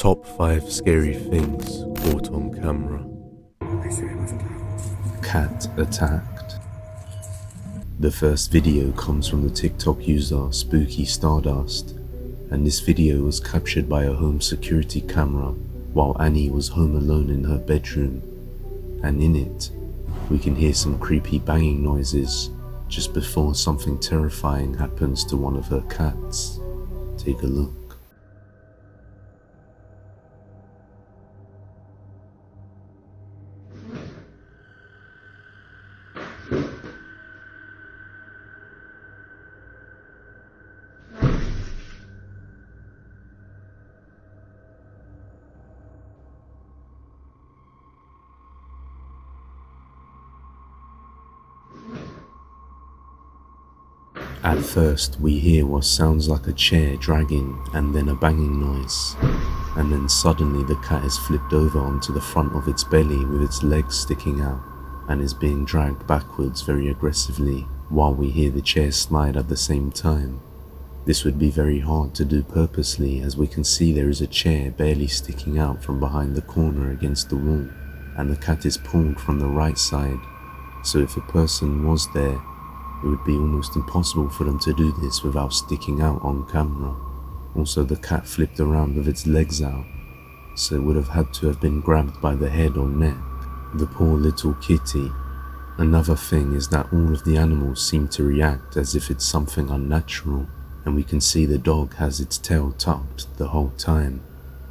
Top 5 scary things caught on camera. Cat attacked. The first video comes from the TikTok user Spooky Stardust, and this video was captured by a home security camera while Annie was home alone in her bedroom, and in it we can hear some creepy banging noises just before something terrifying happens to one of her cats. Take a look. At first we hear what sounds like a chair dragging and then a banging noise, and then suddenly the cat is flipped over onto the front of its belly with its legs sticking out and is being dragged backwards very aggressively while we hear the chair slide at the same time. This would be very hard to do purposely, as we can see there is a chair barely sticking out from behind the corner against the wall, and the cat is pulled from the right side, so if a person was there, it would be almost impossible for them to do this without sticking out on camera. Also, the cat flipped around with its legs out, so it would have had to have been grabbed by the head or neck. The poor little kitty. Another thing is that all of the animals seem to react as if it's something unnatural, and we can see the dog has its tail tucked the whole time,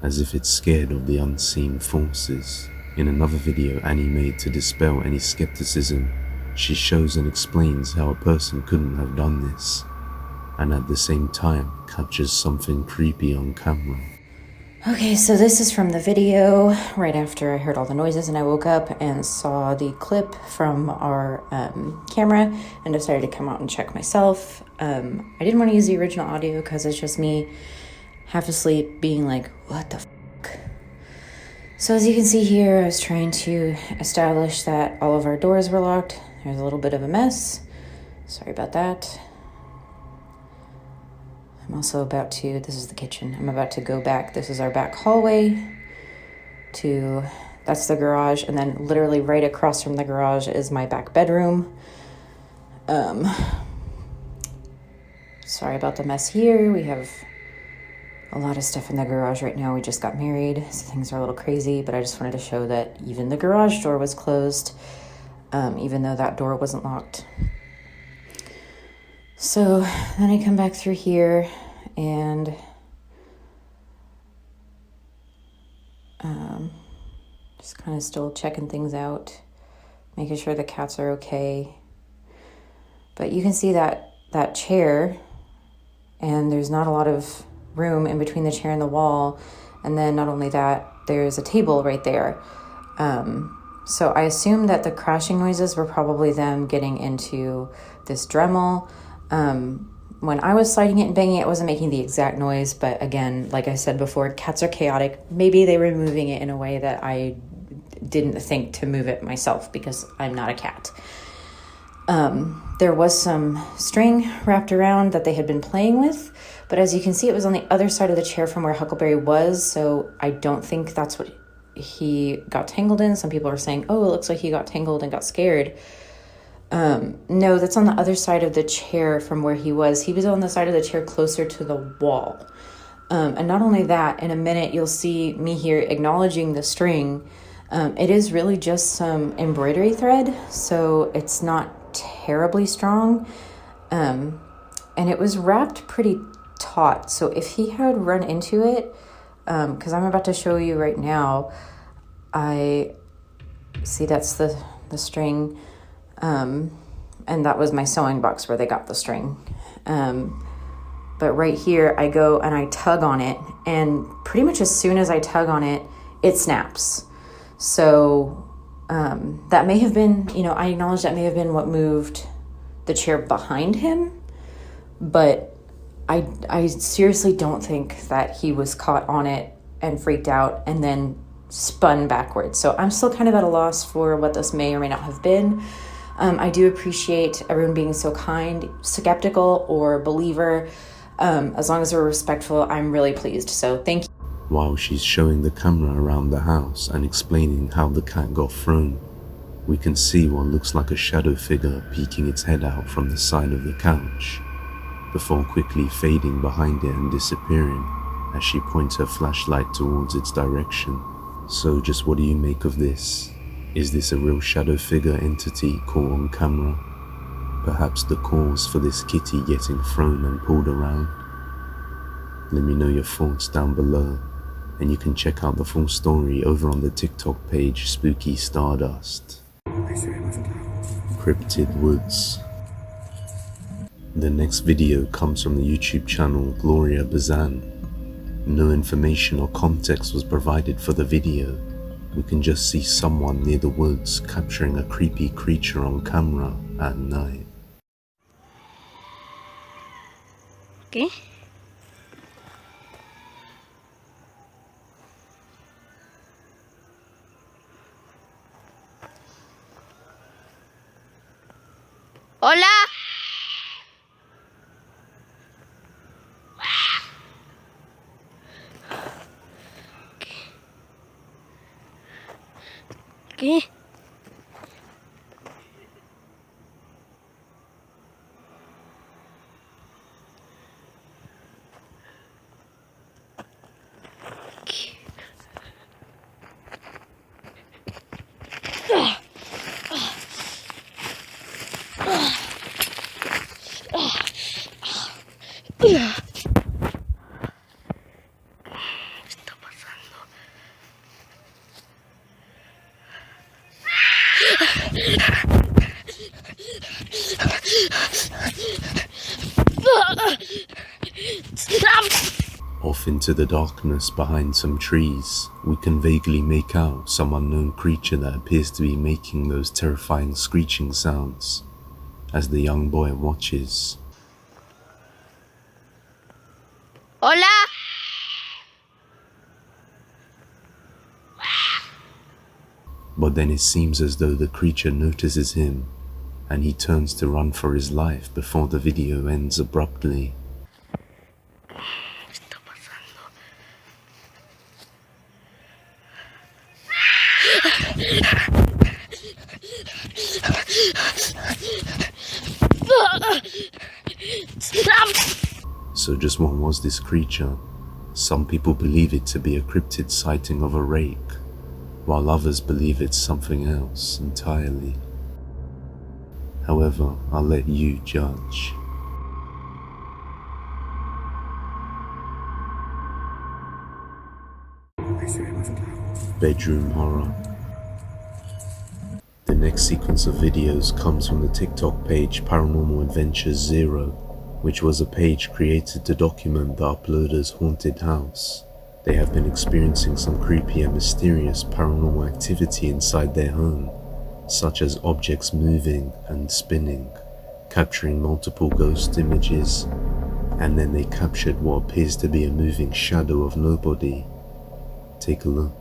as if it's scared of the unseen forces. In another video Annie made to dispel any skepticism, she shows and explains how a person couldn't have done this, and at the same time captures something creepy on camera. Okay, so this is from the video right after I heard all the noises and I woke up and saw the clip from our camera and decided to come out and check myself. I didn't want to use the original audio because it's just me half asleep being like, what the fuck? So as you can see here, I was trying to establish that all of our doors were locked. There's a little bit of a mess. Sorry about that. I'm also about to, this is the kitchen. I'm about to go back. This is our back hallway to, that's the garage. And then literally right across from the garage is my back bedroom. Sorry about the mess here. We have a lot of stuff in the garage right now. We just got married, so things are a little crazy, but I just wanted to show that even the garage door was closed. Even though that door wasn't locked. So then I come back through here and just kind of still checking things out, making sure the cats are okay. But you can see that chair, and there's not a lot of room in between the chair and the wall. And then not only that, there's a table right there. So I assume that the crashing noises were probably them getting into this Dremel. When I was sliding it and banging it, it wasn't making the exact noise. But again, like I said before, cats are chaotic. Maybe they were moving it in a way that I didn't think to move it myself because I'm not a cat. There was some string wrapped around that they had been playing with. But as you can see, it was on the other side of the chair from where Huckleberry was. So I don't think that's what he got tangled in. Some people are saying, oh, it looks like he got tangled and got scared. No, that's on the other side of the chair from where he was. He was on the side of the chair closer to the wall. And not only that, in a minute, you'll see me here acknowledging the string. It is really just some embroidery thread, so it's not terribly strong. And it was wrapped pretty taut. So if he had run into it, because I'm about to show you right now, I see that's the string, and that was my sewing box where they got the string. But right here, I go and I tug on it, and pretty much as soon as I tug on it, it snaps. So that may have been, I acknowledge that may have been what moved the chair behind him, but I seriously don't think that he was caught on it and freaked out and then spun backwards. So I'm still kind of at a loss for what this may or may not have been. I do appreciate everyone being so kind, skeptical or believer. As long as we're respectful, I'm really pleased. So thank you. While she's showing the camera around the house and explaining how the cat got thrown, we can see what looks like a shadow figure peeking its head out from the side of the couch, before quickly fading behind it and disappearing as she points her flashlight towards its direction. So just what do you make of this? Is this a real shadow figure entity caught on camera? Perhaps the cause for this kitty getting thrown and pulled around? Let me know your thoughts down below, and you can check out the full story over on the TikTok page Spooky Stardust. Cryptid Woods. The next video comes from the YouTube channel Gloria Bazan. No information or context was provided for the video. We can just see someone near the woods capturing a creepy creature on camera at night. Okay. Hola. ¿Qué? Off into the darkness behind some trees, we can vaguely make out some unknown creature that appears to be making those terrifying screeching sounds as the young boy watches. Hola. But then it seems as though the creature notices him and he turns to run for his life before the video ends abruptly. So just what was this creature? Some people believe it to be a cryptid sighting of a rake, while others believe it's something else entirely. However, I'll let you judge. Bedroom horror. The next sequence of videos comes from the TikTok page Paranormal Adventures 0, which was a page created to document the uploader's haunted house. They have been experiencing some creepy and mysterious paranormal activity inside their home, such as objects moving and spinning, capturing multiple ghost images, and then they captured what appears to be a moving shadow of nobody. Take a look.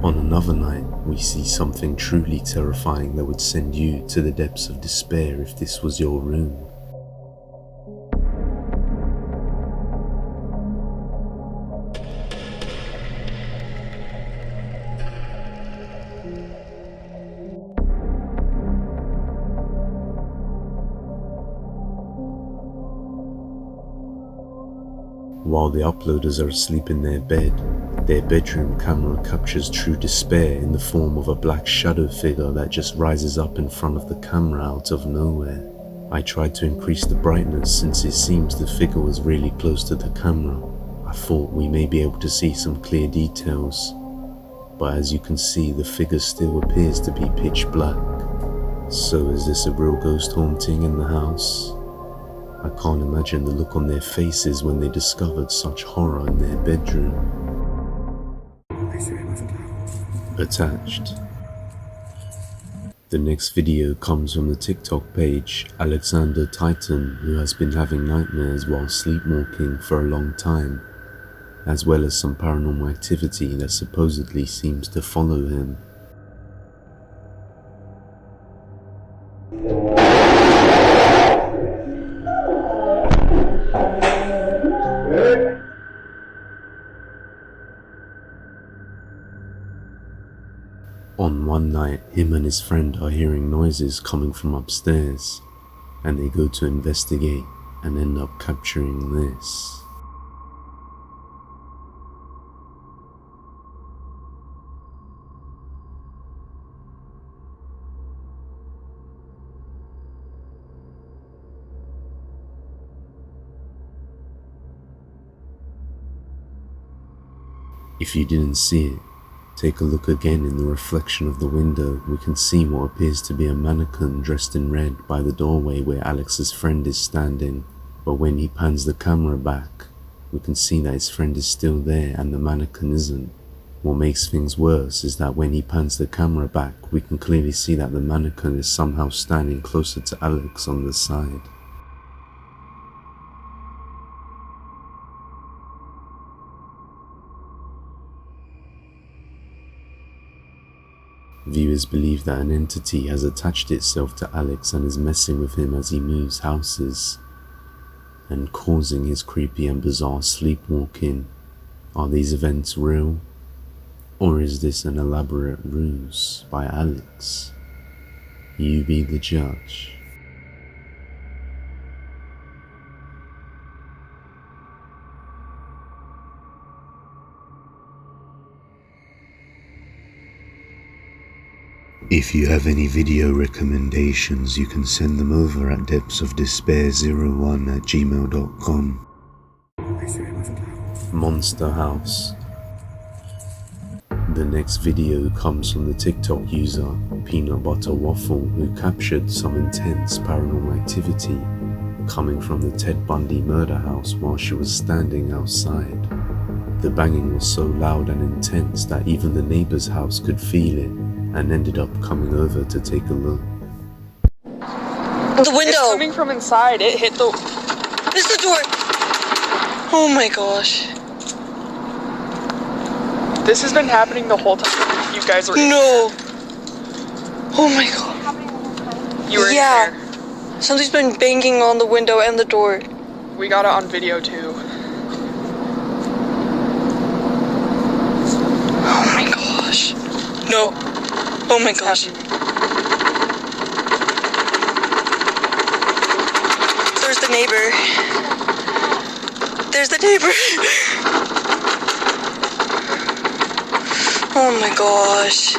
On another night, we see something truly terrifying that would send you to the depths of despair if this was your room. While the uploaders are asleep in their bed, their bedroom camera captures true despair in the form of a black shadow figure that just rises up in front of the camera out of nowhere. I tried to increase the brightness since it seems the figure was really close to the camera. I thought we may be able to see some clear details, but as you can see, the figure still appears to be pitch black. So is this a real ghost haunting in the house? I can't imagine the look on their faces when they discovered such horror in their bedroom. Attached. The next video comes from the TikTok page Alexander Titan, who has been having nightmares while sleepwalking for a long time. as well as some paranormal activity that supposedly seems to follow him. On one night, him and his friend are hearing noises coming from upstairs, and they go to investigate and end up capturing this. If you didn't see it, take a look again in the reflection of the window. We can see what appears to be a mannequin dressed in red by the doorway where Alex's friend is standing. But when he pans the camera back, we can see that his friend is still there and the mannequin isn't. What makes things worse is that when he pans the camera back, we can clearly see that the mannequin is somehow standing closer to Alex on the side. Viewers believe that an entity has attached itself to Alex and is messing with him as he moves houses and causing his creepy and bizarre sleepwalking. Are these events real? Or is this an elaborate ruse by Alex? You be the judge. If you have any video recommendations, you can send them over at depthsofdespair01@gmail.com. Monster House. The next video comes from the TikTok user Peanut Butter Waffle, who captured some intense paranormal activity coming from the Ted Bundy murder house while she was standing outside. The banging was so loud and intense that even the neighbor's house could feel it and ended up coming over to take a look. The window! It's coming from inside. It hit the... This is the door! Oh my gosh. This has been happening the whole time. You guys were in No! there. Oh my god. You were in Yeah. there. Somebody's been banging on the window and the door. We got it on video too. Oh my gosh. No. Oh my gosh. There's the neighbor. There's the neighbor. Oh my gosh.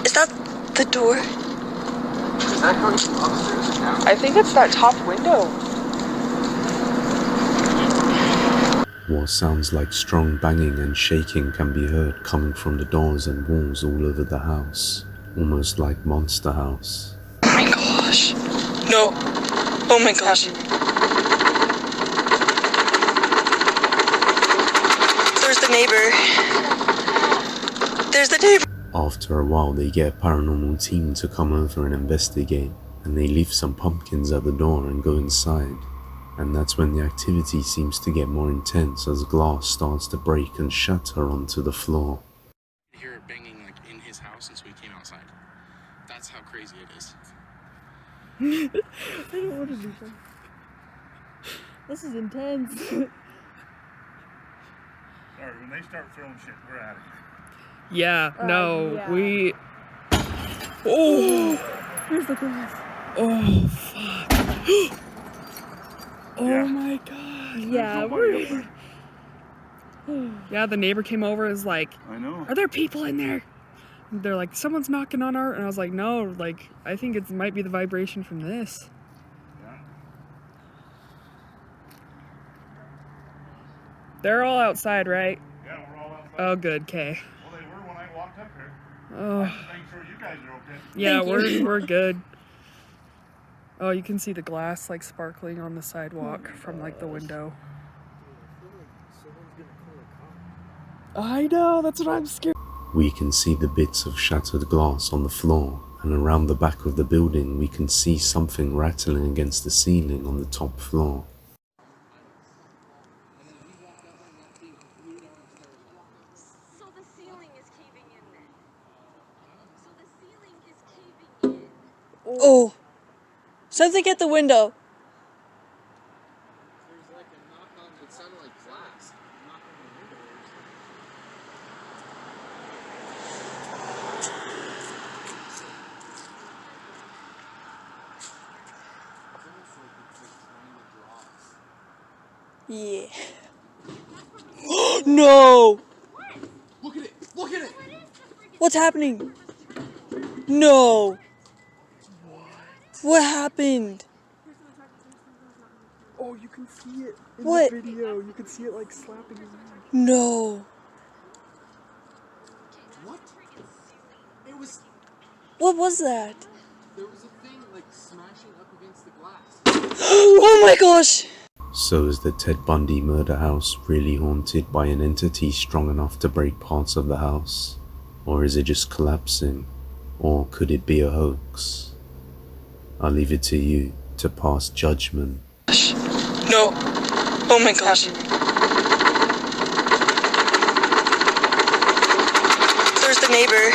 Is that the door? Is that going from upstairs or down? I think it's that top window. What sounds like strong banging and shaking can be heard coming from the doors and walls all over the house, almost like Monster House. Oh my gosh. No. Oh my gosh. There's the neighbor. There's the neighbor. After a while, they get a paranormal team to come over and investigate, and they leave some pumpkins at the door and go inside. And that's when the activity seems to get more intense as glass starts to break and shatter onto the floor. I hear it banging like in his house, and so we came outside. That's how crazy it is. I don't want to do that. This is intense. Alright, when they start throwing shit, we're out of here. Yeah, no, yeah. we... Oh! Here's the glass. Oh, fuck. Oh Yeah. my god. Yeah, Nobody over there. Yeah, the neighbor came over and was like, I know. are there people in there? And they're like, someone's knocking on our... And I was like, no, like, I think it might be the vibration from this. Yeah. They're all outside, right? Yeah, we're all outside. Oh, good, okay. Well, they were when I walked up here. Oh, I'm just making sure you guys are okay. yeah, Thank you. we're good. Oh, you can see the glass like sparkling on the sidewalk from like the window. I know, that's what I'm scared. We can see the bits of shattered glass on the floor, and around the back of the building we can see something rattling against the ceiling on the top floor. Oh. Something at the window. There's like a knock on, it sounded like glass. Knock on the window. Yeah. No! Look at it! Look at it! What's happening? No! What happened? Oh, you can see it in What? the video. You can see it like slapping his hand. No. What? It was. What was that? There was a thing like smashing up against the glass. Oh my gosh! So is the Ted Bundy murder house really haunted by an entity strong enough to break parts of the house? Or is it just collapsing? Or could it be a hoax? I'll leave it to you to pass judgment. No. Oh my gosh. There's the neighbor.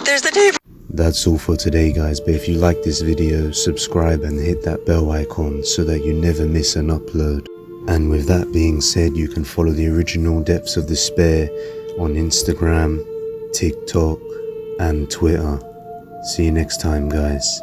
There's the neighbor. That's all for today guys, but if you like this video, subscribe and hit that bell icon so that you never miss an upload. And with that being said, you can follow the original Depths of Despair on Instagram, TikTok and Twitter. See you next time guys.